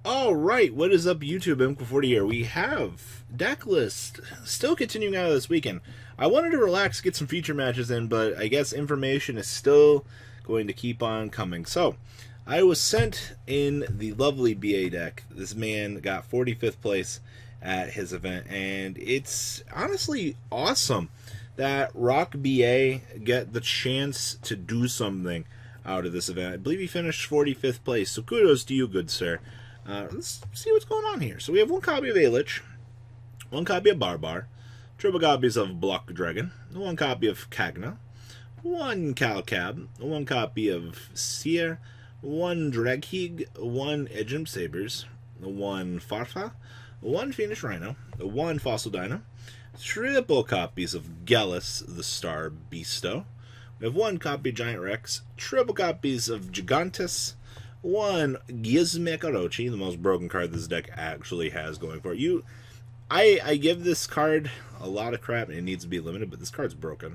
Alright, what is up YouTube? Mekk-Knight here. We have decklist still continuing out of this weekend. I wanted to relax, get some feature matches in, but I guess information is still going to keep on coming. So, I was sent in the lovely BA deck. This man got 45th place at his event, and it's honestly awesome that Rock BA get the chance to do something out of this event. I believe he finished 45th place, so kudos to you, good sir. Let's see what's going on here. So we have one copy of Alich, one copy of Barbar, triple copies of Block Dragon, one copy of Kagna, one Calcab, one copy of Seer, one Draghig, one Edgem Sabers, one Farfa, one Phoenix Rhino, one Fossil Dino, triple copies of Gallus, the Star Beasto. We have one copy of Giant Rex, triple copies of Gigantus, one Gizmek Orochi, the most broken card this deck actually has going for it. I give this card a lot of crap and it needs to be limited, but this card's broken.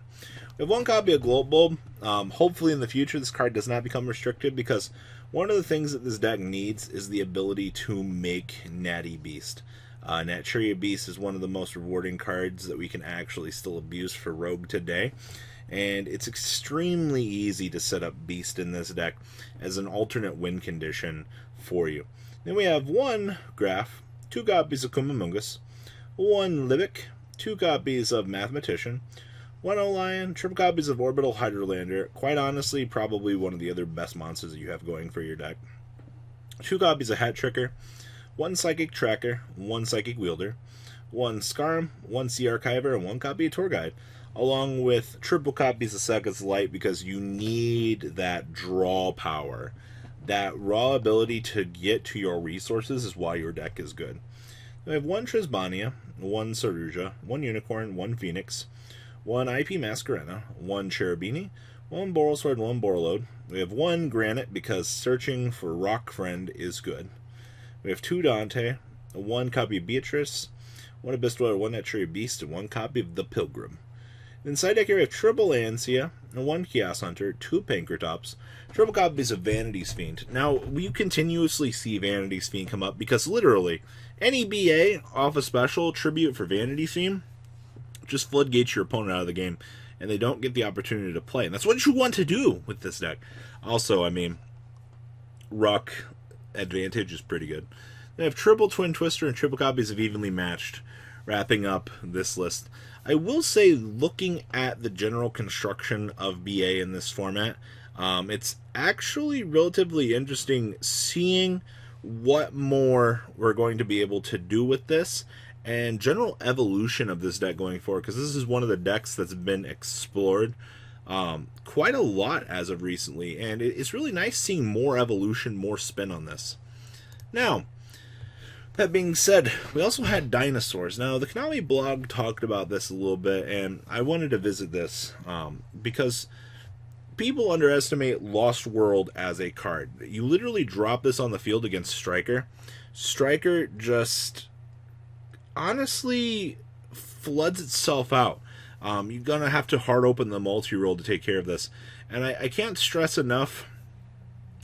We have one copy of Globe Bulb. Hopefully in the future this card does not become restricted, because one of the things that this deck needs is the ability to make Natty Beast. Naturia Beast is one of the most rewarding cards that we can actually still abuse for Rogue today. And it's extremely easy to set up Beast in this deck as an alternate win condition for you. Then we have one Graph, two copies of Kumamungus, one Libic, two copies of Mathematician, one Olion, triple copies of Orbital Hydrolander. Quite honestly, probably one of the other best monsters that you have going for your deck. Two copies of Hat Tricker, one Psychic Tracker, one Psychic Wielder, one Scarm, one Sea Archiver, and one copy of Tour Guide, along with triple copies of Sega's Light, because you need that draw power. That raw ability to get to your resources is why your deck is good. We have one Trisbania, one Saruja, one Unicorn, one Phoenix, one IP Masquerena, one Cherubini, one Borrelsword, one Borreload. We have one Granite, because searching for Rock Friend is good. We have two Dante, one copy of Beatrice, one Abyss Dweller, one Naturia Beast, and one copy of The Pilgrim. Inside deck here we have triple Ansia, one Chaos Hunter, two Pankratops, triple copies of Vanity's Fiend. Now, we continuously see Vanity's Fiend come up, because literally any BA off a special tribute for Vanity's Fiend just floodgates your opponent out of the game, and they don't get the opportunity to play. And that's what you want to do with this deck. Also, I mean, Rock Advantage is pretty good. They have triple Twin Twister and triple copies of Evenly Matched, wrapping up this list. I will say, looking at the general construction of BA in this format, it's actually relatively interesting seeing what more we're going to be able to do with this, and general evolution of this deck going forward, because this is one of the decks that's been explored quite a lot as of recently, and it's really nice seeing more evolution, more spin on this. Now, that being said, we also had Dinosaurs. Now, the Konami blog talked about this a little bit, and I wanted to visit this because people underestimate Lost World as a card. You literally drop this on the field against Striker. Striker just honestly floods itself out. You're going to have to hard open the multi-roll to take care of this. And I can't stress enough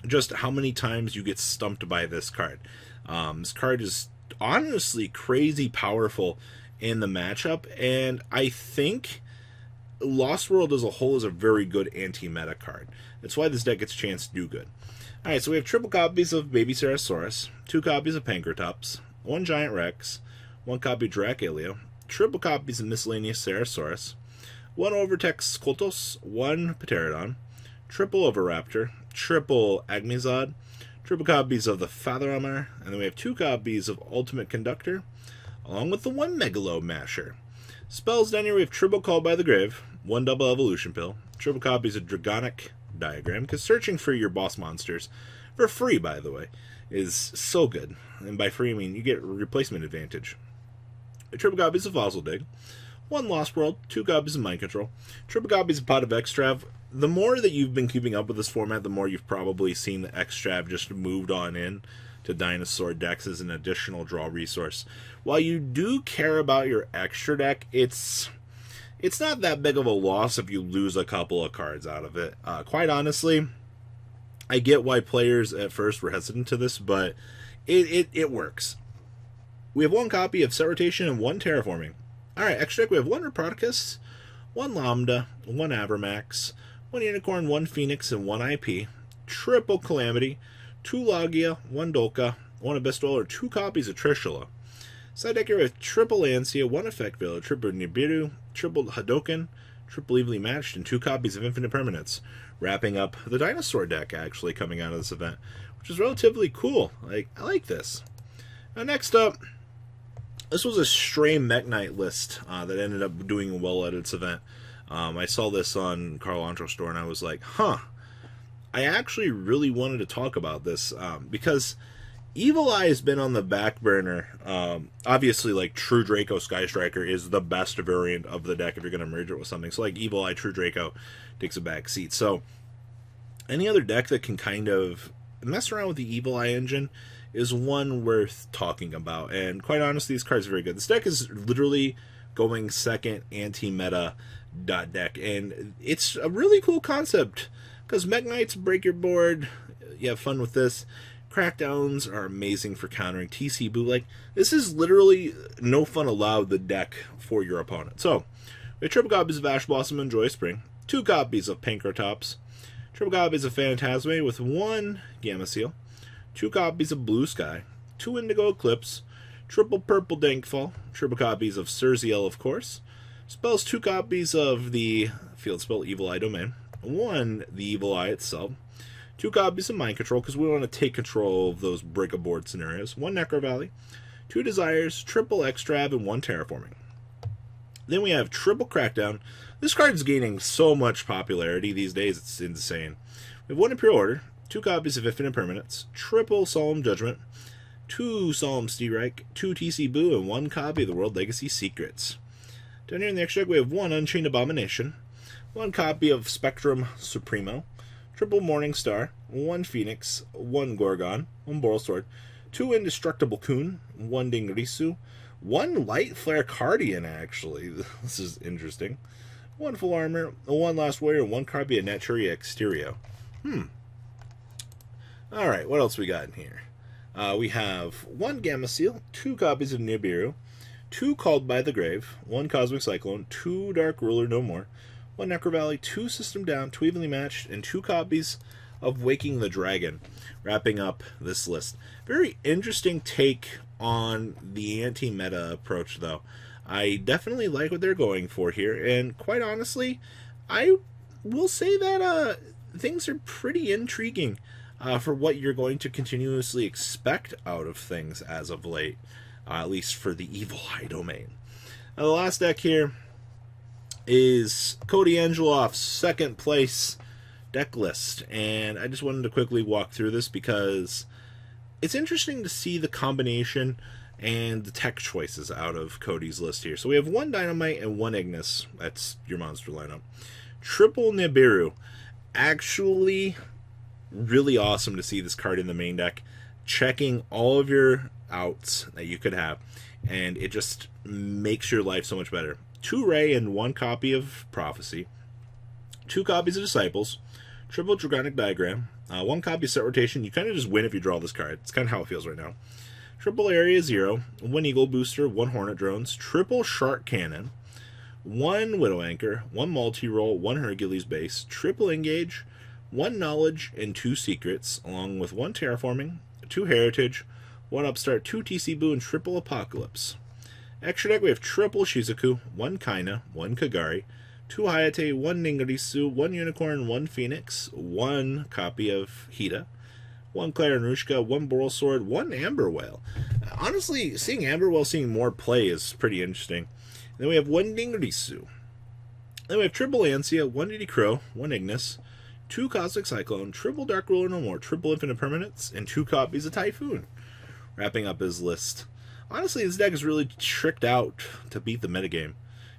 just how many times you get stumped by this card. This card is honestly crazy powerful in the matchup, and I think Lost World as a whole is a very good anti-meta card. That's why this deck gets a chance to do good. Alright, so we have triple copies of Baby Ceratosaurus, two copies of Pankratops, one Giant Rex, one copy of Dracaleo, triple copies of Miscellaneous Ceratosaurus, one Overtex Koltos, one Pterodon, triple Oviraptor, triple Agmazod, triple copies of the Fatherhammer, and then we have two copies of Ultimate Conductor, along with the one Megalo Masher. Spells down here we have triple Call by the Grave, one double Evolution Pill, triple copies of Dragonic Diagram, because searching for your boss monsters, for free by the way, is so good. And by free I mean you get replacement advantage. Triple copies of Fossil Dig, one Lost World, two copies of Mind Control, triple copies of Pot of Extrav. The more that you've been keeping up with this format, the more you've probably seen the Extrav just moved on in to Dinosaur decks as an additional draw resource. While you do care about your extra deck, it's it's not that big of a loss if you lose a couple of cards out of it. Quite honestly, I get why players at first were hesitant to this, but it works. We have one copy of Set Rotation and one Terraforming. Alright, extra deck, we have one Reproticus, one Lambda, one Abermax, one Unicorn, one Phoenix, and one IP. Triple Calamity, two Logia, one Dolka, one Abyss Dweller, two copies of Trishula. Side deck here with triple Ansia, one Effect Villa, triple Nibiru, triple Hadoken, triple Evenly Matched, and two copies of Infinite Permanence. Wrapping up the Dinosaur deck actually coming out of this event, which is relatively cool. I like this. Now next up, this was a stray Mekk-Knight list that ended up doing well at its event. I saw this on Carl Antro Store and I was like, huh. I actually really wanted to talk about this because Evil Eye has been on the back burner. Obviously, like, True Draco Striker is the best variant of the deck if you're going to merge it with something. So, like, Evil Eye True Draco takes a back seat. So, any other deck that can kind of mess around with the Evil Eye engine is one worth talking about. And quite honestly, these cards are very good. This deck is literally going second anti-meta deck. And it's a really cool concept because Mekk-Knights break your board. You have fun with this. Crackdowns are amazing for countering TC boot. Like, this is literally no fun allowed the deck for your opponent. So, we have triple copies of Ash Blossom and Joy Spring, two copies of Pankratops, triple copies of Phantasme with one Gamma Seal, two copies of Blue Sky, two Indigo Eclipse, triple purple Dankfall, triple copies of Surziel, of course, spells, two copies of the field spell Evil Eye Domain, one the Evil Eye itself, two copies of Mind Control, because we want to take control of those break-a-board scenarios. One Necro Valley, two Desires, triple Extrav, and one Terraforming. Then we have triple Crackdown. This card's gaining so much popularity these days, it's insane. We have one Imperial Order, two copies of Infinite Permanence, triple Solemn Judgment, two Solemn Steerike, two TC Boo, and one copy of the World Legacy Secrets. Down here in the extra deck, we have one Unchained Abomination, one copy of Spectrum Supremo, triple Morning Star, one Phoenix, one Gorgon, one Boral Sword, two Indestructible Kun, one Dingrisu, one Light Flare Cardian, actually. This is interesting. One Full Armor, one Last Warrior, one copy of Naturia Exterio. Alright, what else we got in here? We have one Gamma Seal, two copies of Nibiru, two Called by the Grave, one Cosmic Cyclone, two Dark Ruler No More, one Necro Valley, two System Down, two Evenly Matched, and two copies of Waking the Dragon, wrapping up this list. Very interesting take on the anti-meta approach, though. I definitely like what they're going for here, and quite honestly, I will say that things are pretty intriguing for what you're going to continuously expect out of things as of late, at least for the Evil Eye Domain. Now, the last deck here is Koty Angeloff's second place deck list, and I just wanted to quickly walk through this because it's interesting to see the combination and the tech choices out of Koty's list here. So we have one Dynamite and one Ignis. That's your monster lineup. Triple Nibiru. Actually, really awesome to see this card in the main deck, checking all of your outs that you could have, and it just makes your life so much better. Two Ray and one copy of Prophecy, two copies of Disciples, triple Dragonic Diagram, one copy of Set Rotation. You kind of just win if you draw this card. It's kind of how it feels right now. Triple Area Zero, one Eagle Booster, one Hornet Drones, triple Shark Cannon, one Widow Anchor, one Multi-Roll, one Hercules Base, triple Engage, one Knowledge, and two Secrets, along with one Terraforming, two Heritage, one Upstart, two TC Boo, and triple Apocalypse. Extra deck, we have triple Shizuku, one Kaina, one Kagari, two Hayate, one Ningarisu, one Unicorn, one Phoenix, one copy of Hida, one Claire Anushka, one Boral Sword, one Amber Whale. Honestly, seeing Amber Whale seeing more play is pretty interesting. Then we have one Ningarisu. Then we have triple Ansia, one Diddy Crow, one Ignis, two Cosmic Cyclone, triple Dark Ruler No More, triple Infinite Permanence, and two copies of Typhoon. Wrapping up his list. Honestly, this deck is really tricked out to beat the metagame.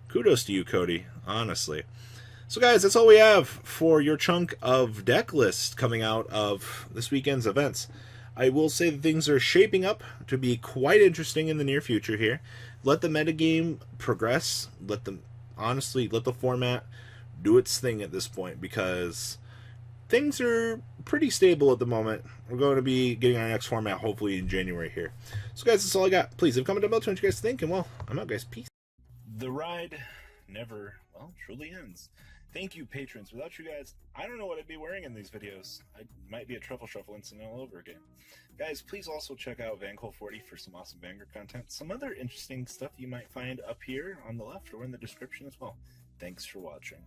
Kudos to you, Koty, honestly. So guys, that's all we have for your chunk of deck list coming out of this weekend's events. I will say that things are shaping up to be quite interesting in the near future here. Let the metagame progress. Let the honestly let the format do its thing at this point, because things are pretty stable at the moment. We're going to be getting our next format hopefully in January here. So guys, that's all I got. Please leave a comment down below what you guys think, and well, I'm out guys. Peace. The ride never, well, truly ends. Thank you, patrons. Without you guys, I don't know what I'd be wearing in these videos. I might be a truffle shuffle incident all over again. Guys, please also check out Vanco40 for some awesome Vanguard content. Some other interesting stuff you might find up here on the left or in the description as well. Thanks for watching.